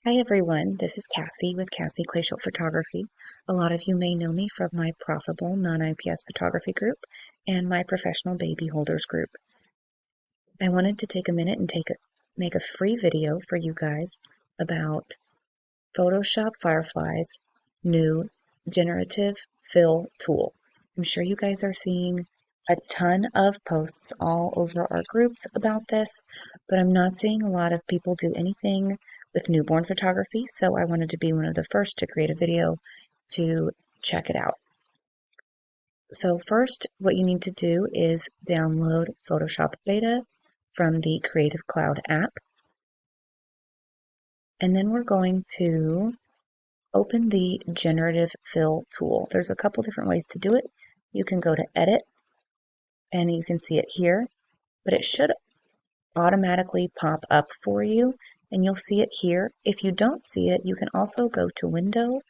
Hi everyone, this is Cassie with Cassie Clayshulte Photography. A lot of you may know me from my profitable non-IPS photography group and my professional baby holders group. I wanted to take a minute and make a free video for you guys about Photoshop Firefly's new Generative Fill tool. I'm sure you guys are seeing a ton of posts all over our groups about this, but I'm not seeing a lot of people do anything with newborn photography, so I wanted to be one of the first to create a video to check it out. So first, what you need to do is download Photoshop Beta from the Creative Cloud app, and then we're going to open the Generative Fill tool. There's a couple different ways to do it. You can go to Edit, and you can see it here, but it should automatically pop up for you, and you'll see it here. If you don't see it, you can also go to Window,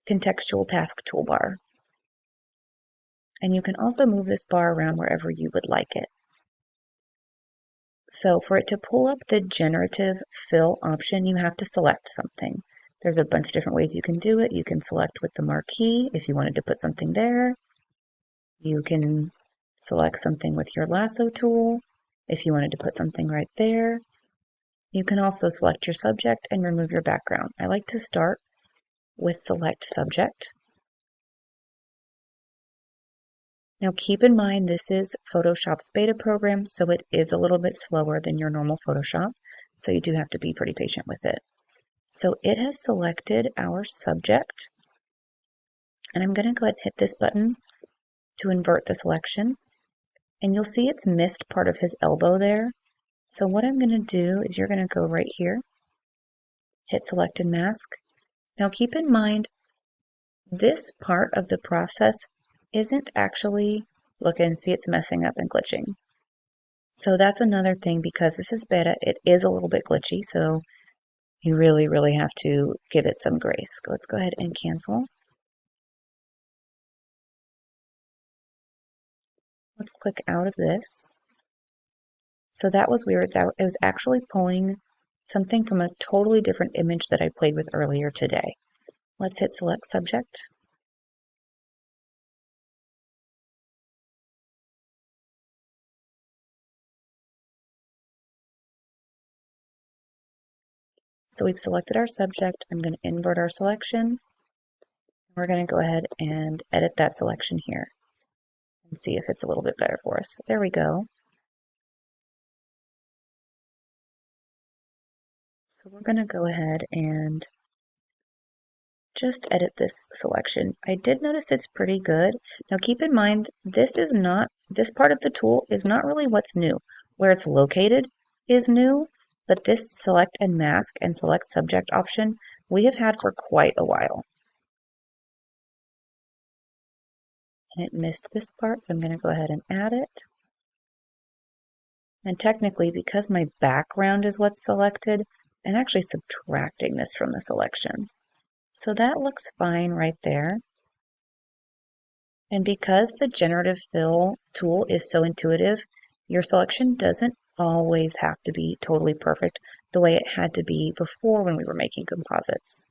Contextual Task Toolbar, and you can also move this bar around wherever you would like it. So for it to pull up the Generative Fill option, you have to select something. There's a bunch of different ways you can do it. You can select with the marquee if you wanted to put something there. You can select something with your lasso tool if you wanted to put something right there. You can also select your subject and remove your background. I like to start with select subject. Now keep in mind this is Photoshop's beta program, so it is a little bit slower than your normal Photoshop, so you do have to be pretty patient with it. So it has selected our subject, and I'm going to go ahead and hit this button to invert the selection, and you'll see it's missed part of his elbow there. So what I'm going to do is you're going to go right here, hit select and mask. Now keep in mind this part of the process isn't actually, look and see it's messing up and glitching. So that's another thing, because this is beta, it is a little bit glitchy, so you really have to give it some grace. Let's go ahead and cancel. Let's click out of this. So that was weird. It was actually pulling something from a totally different image that I played with earlier today. Let's hit select subject. So we've selected our subject. I'm going to invert our selection. We're going to go ahead and edit that selection here and see if it's a little bit better for us. There we go. So we're going to go ahead and just edit this selection. I did notice it's pretty good. Now keep in mind, this part of the tool is not really what's new. Where it's located is new, but this select and mask and select subject option we have had for quite a while. And it missed this part, so I'm going to go ahead and add it. And technically, because my background is what's selected, I'm actually subtracting this from the selection. So that looks fine right there. And because the Generative Fill tool is so intuitive, your selection doesn't always have to be totally perfect the way it had to be before when we were making composites.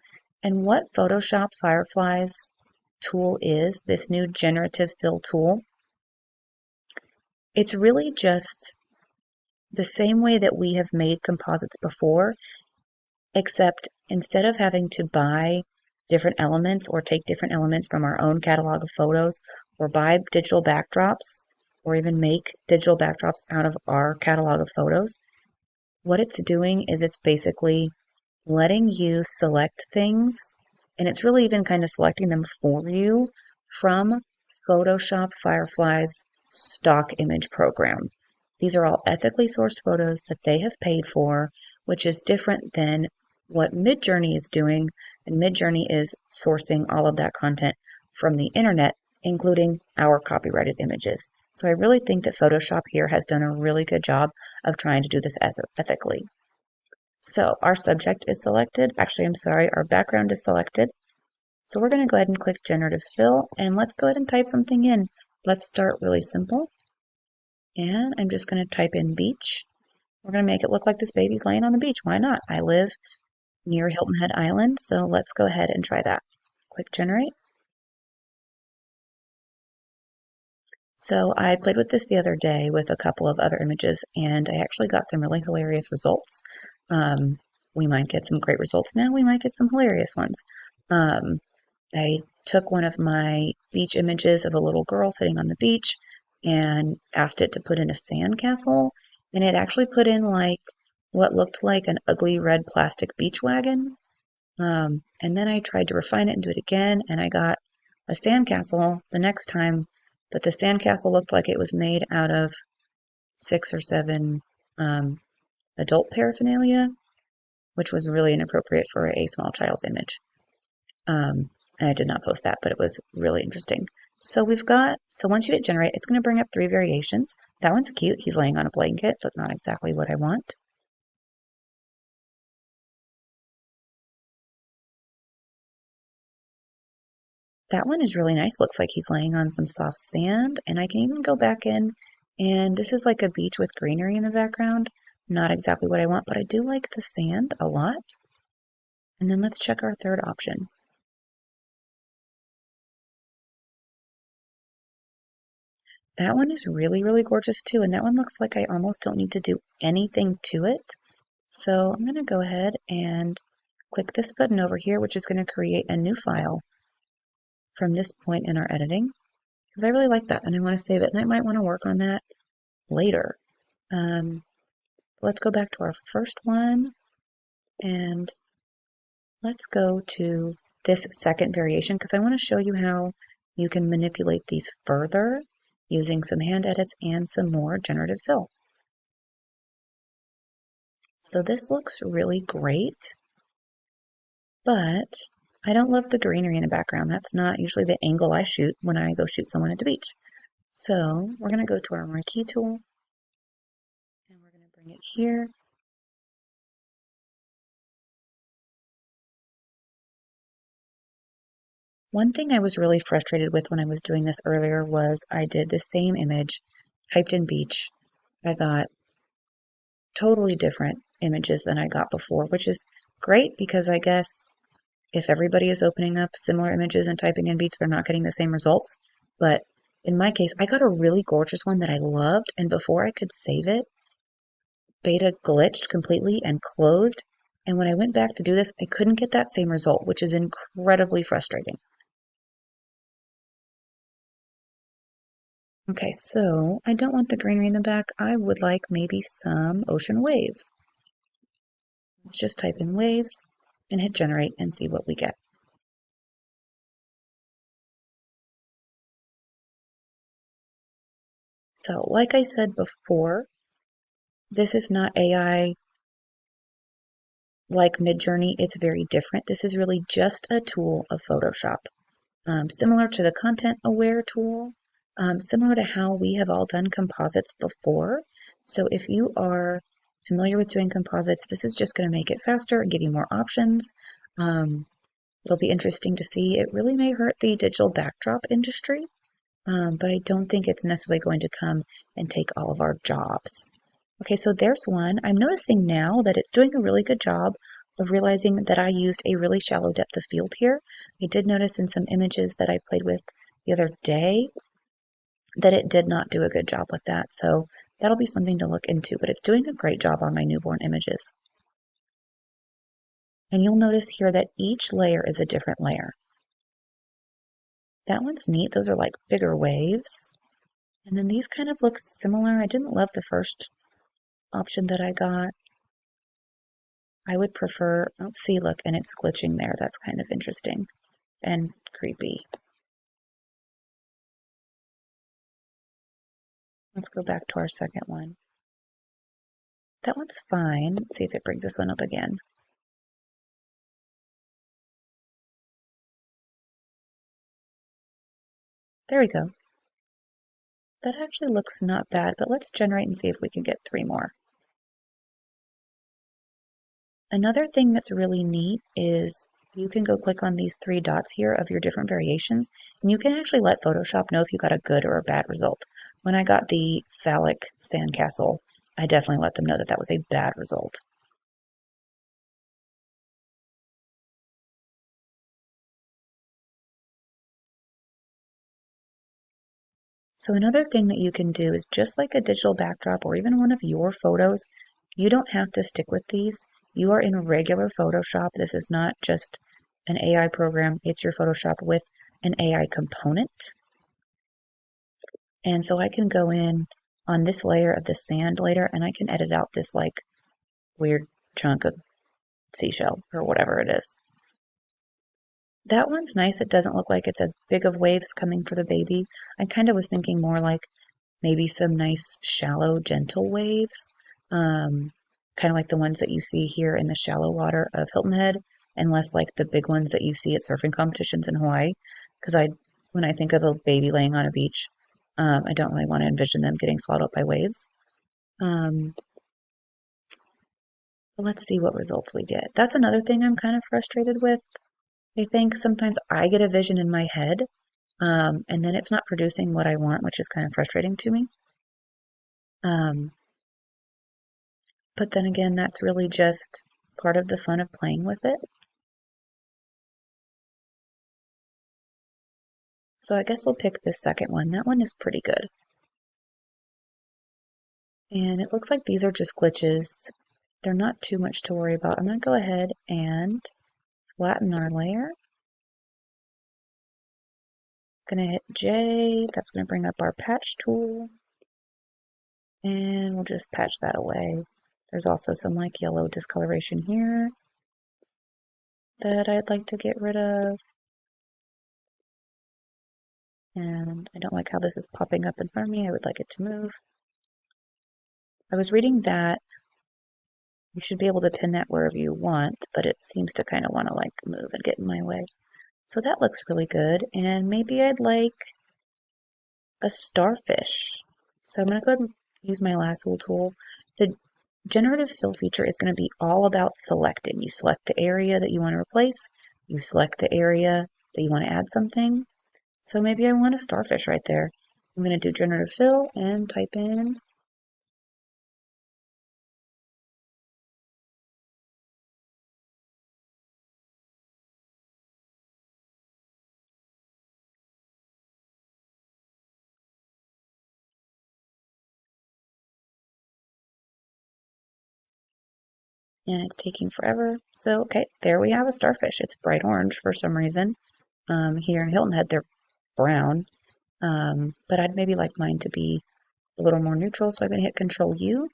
And what Photoshop Firefly's tool is, this new Generative Fill tool, it's really just the same way that we have made composites before, except instead of having to buy different elements or take different elements from our own catalog of photos or buy digital backdrops or even make digital backdrops out of our catalog of photos, what it's doing is it's basically letting you select things, and it's really even kind of selecting them for you from Photoshop Firefly's stock image program. These are all ethically sourced photos that they have paid for, which is different than what Midjourney is doing, and Midjourney is sourcing all of that content from the internet, including our copyrighted images. So I really think that Photoshop here has done a really good job of trying to do this ethically. So our subject is selected. Actually, I'm sorry, our background is selected. So we're going to go ahead and click Generative Fill, and let's go ahead and type something in. Let's start really simple. And I'm just going to type in beach. We're going to make it look like this baby's laying on the beach. Why not? I live near Hilton Head Island. So let's go ahead and try that. Click generate. So I played with this the other day with a couple of other images, and I actually got some really hilarious results. We might get some great results now. We might get some hilarious ones. Um, I took one of my beach images of a little girl sitting on the beach and asked it to put in a sandcastle, and it actually put in like what looked like an ugly red plastic beach wagon. And then I tried to refine it and do it again, and I got a sandcastle the next time, but the sandcastle looked like it was made out of 6 or 7 um, adult paraphernalia, which was really inappropriate for a small child's image. And I did not post that, but it was really interesting. So once you hit generate, it's going to bring up 3 variations. That one's cute. He's laying on a blanket, but not exactly what I want. That one is really nice. Looks like he's laying on some soft sand, and I can even go back in, and this is like a beach with greenery in the background. Not exactly what I want, but I do like the sand a lot. And then let's check our third option. That one is really, really gorgeous too, and that one looks like I almost don't need to do anything to it. So I'm going to go ahead and click this button over here, which is going to create a new file from this point in our editing, because I really like that and I want to save it, and I might want to work on that later. Let's go back to our first one, and let's go to this second variation because I want to show you how you can manipulate these further using some hand edits and some more generative fill. So this looks really great, but I don't love the greenery in the background. That's not usually the angle I shoot when I go shoot someone at the beach. So we're going to go to our marquee tool, and we're going to bring it here. One thing I was really frustrated with when I was doing this earlier was I did the same image, typed in beach. I got totally different images than I got before, which is great because I guess if everybody is opening up similar images and typing in beach, they're not getting the same results. But in my case, I got a really gorgeous one that I loved, and before I could save it, beta glitched completely and closed. And when I went back to do this, I couldn't get that same result, which is incredibly frustrating. Okay, so I don't want the greenery in the back. I would like maybe some ocean waves. Let's just type in waves and hit generate and see what we get. So like I said before, this is not AI like Midjourney. It's very different. This is really just a tool of Photoshop. Similar to the content aware tool, similar to how we have all done composites before. So if you are familiar with doing composites, this is just going to make it faster and give you more options. It'll be interesting to see. It really may hurt the digital backdrop industry, but I don't think it's necessarily going to come and take all of our jobs. Okay, so there's one. I'm noticing now that it's doing a really good job of realizing that I used a really shallow depth of field here. I did notice in some images that I played with the other day that it did not do a good job with that. So that'll be something to look into, but it's doing a great job on my newborn images. And you'll notice here that each layer is a different layer. That one's neat. Those are like bigger waves. And then these kind of look similar. I didn't love the first option that I got. I would prefer, oh, see, look, and it's glitching there. That's kind of interesting and creepy. Let's go back to our second one. That one's fine. Let's see if it brings this one up again. There we go. That actually looks not bad, but let's generate and see if we can get 3 more. Another thing that's really neat is you can go click on these 3 dots here of your different variations, and you can actually let Photoshop know if you got a good or a bad result. When I got the phallic sandcastle, I definitely let them know that that was a bad result. So another thing that you can do is just like a digital backdrop or even one of your photos, you don't have to stick with these. You are in regular Photoshop. This is not just an AI program. It's your Photoshop with an AI component. And so I can go in on this layer of the sand later and I can edit out this like weird chunk of seashell or whatever it is. That one's nice. It doesn't look like it's as big of waves coming for the baby. I kind of was thinking more like maybe some nice shallow, gentle waves, kind of like the ones that you see here in the shallow water of Hilton Head, and less like the big ones that you see at surfing competitions in Hawaii. Because when I think of a baby laying on a beach, I don't really want to envision them getting swallowed up by waves. But let's see what results we get. That's another thing I'm kind of frustrated with. I think sometimes I get a vision in my head, and then it's not producing what I want, which is kind of frustrating to me. But then again, that's really just part of the fun of playing with it. So I guess we'll pick this second one. That one is pretty good. And it looks like these are just glitches. They're not too much to worry about. I'm going to go ahead and flatten our layer. I'm going to hit J. That's going to bring up our patch tool. And we'll just patch that away. There's also some like yellow discoloration here that I'd like to get rid of. And I don't like how this is popping up in front of me. I would like it to move. I was reading that you should be able to pin that wherever you want, but it seems to kind of want to like move and get in my way. So that looks really good. And maybe I'd like a starfish. So I'm going to go ahead and use my lasso tool. The generative fill feature is going to be all about selecting. You select the area that you want to replace. You select the area that you want to add something. So maybe I want a starfish right there. I'm going to do generative fill and type in and it's taking forever. So, okay, there we have a starfish. It's bright orange for some reason. Here in Hilton Head, they're brown, but I'd maybe like mine to be a little more neutral, so I'm going to hit Control U.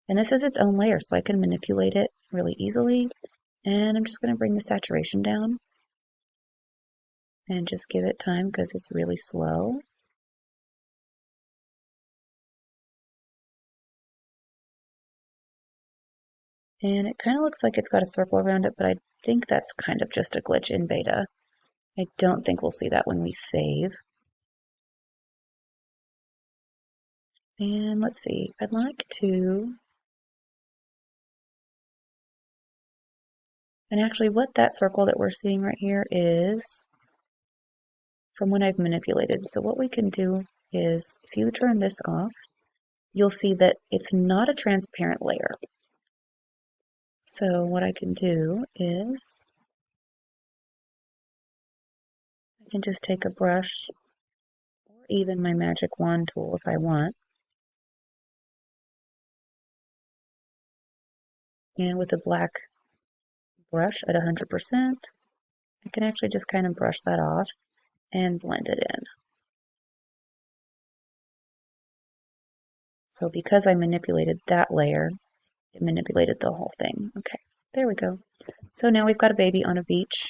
And this is its own layer, so I can manipulate it really easily. And I'm just going to bring the saturation down and just give it time because it's really slow. And it kind of looks like it's got a circle around it, but I think that's kind of just a glitch in beta. I don't think we'll see that when we save. And let's see, I'd like to, and actually what that circle that we're seeing right here is from when I've manipulated. So what we can do is, if you turn this off, you'll see that it's not a transparent layer. So what I can do is, I can just take a brush, or even my magic wand tool if I want, and with a black brush at 100%, I can actually just kind of brush that off and blend it in. So because I manipulated that layer, it manipulated the whole thing. Okay, there we go. So now we've got a baby on a beach.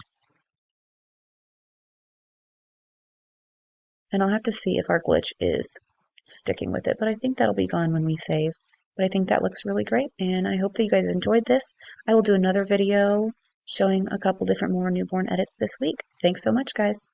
And I'll have to see if our glitch is sticking with it, but I think that'll be gone when we save. But I think that looks really great, and I hope that you guys enjoyed this. I will do another video showing a couple different more newborn edits this week. Thanks so much, guys.